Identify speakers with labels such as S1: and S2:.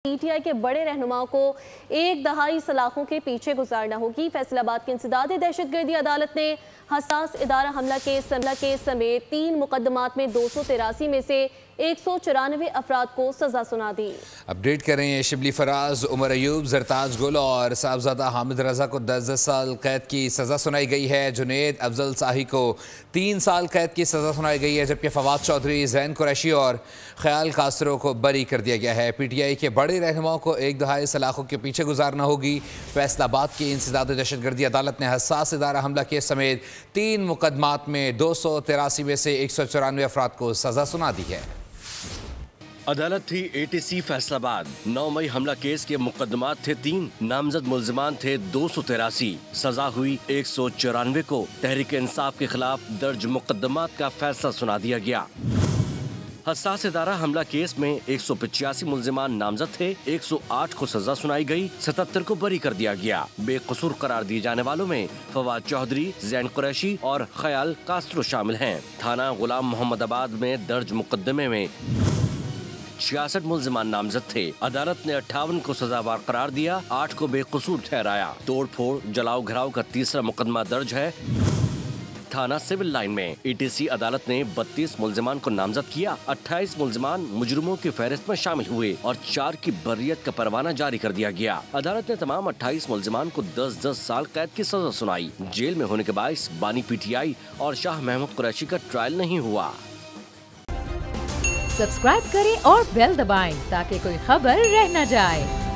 S1: PTI के बड़े रहनुमाओं को एक दहाई सलाखों के पीछे गुजारना होगी। फैसलाबाद की इंसदादी दहशतगर्दी अदालत ने हसास इदारा हमला के समेत 3 मुकदमात में 283 में से 194 अफराद को सजा सुना दी।
S2: अपडेट कर रहे हैं शिबली फराज, उमर अयूब, जरताज गुल और साहबजादा हामिद रजा को 10-10 साल कैद की सजा सुनाई गई है। जुनेद अफजल शाही को 3 साल कैद की सजा सुनाई गई है, जबकि फवाद चौधरी, जैन कुरैशी और ख्याल कासरो को बरी कर दिया गया है। पीटीआई के बड़े रहनुमाओं को एक दहाई सलाखों के पीछे गुजारना होगी। फैसलाबाद की इंसदादी दहशतगर्दी अदालत ने हसास इदारा हमला केस समेत 3 मुकदमात में 283 में से 194 अफराद को सजा सुना दी है।
S3: अदालत थी एटीसी फैसलाबाद। 9 मई हमला केस के मुकदमात थे 3, नामजद मुल्जिमान थे 283, सजा हुई 194 को। तहरीक इंसाफ के खिलाफ दर्ज मुकदमात का फैसला सुना दिया गया। हसास इदारा हमला केस में 185 मुल्जिमान नामजद थे, 108 को सजा सुनाई गई, 77 को बरी कर दिया गया। बेकसूर करार दिए जाने वालों में फवाद चौधरी, जैन कुरैशी और ख्याल कासरो शामिल हैं। थाना गुलाम मोहम्मदाबाद में दर्ज मुकदमे में 66 मुल्जिमान नामजद थे। अदालत ने 58 को सजावार करार दिया, 8 को बेकसूर ठहराया। तोड़ फोड़ जलाओ घराव का तीसरा मुकदमा दर्ज है थाना सिविल लाइन में। एटीसी अदालत ने 32 मुल्जिमान को नामजद किया, 28 मुल्जिमान मुजरिमों की फहरिस्त में शामिल हुए और 4 की बर्रियत का परवाना जारी कर दिया गया। अदालत ने तमाम 28 मुल्जिमान को 10-10 साल कैद की सजा सुनाई। जेल में होने के बायस बानी पीटीआई और शाह महमूद कुरैशी का ट्रायल नहीं हुआ।
S4: सब्सक्राइब करें और बेल दबाएं ताकि कोई खबर रह न जाए।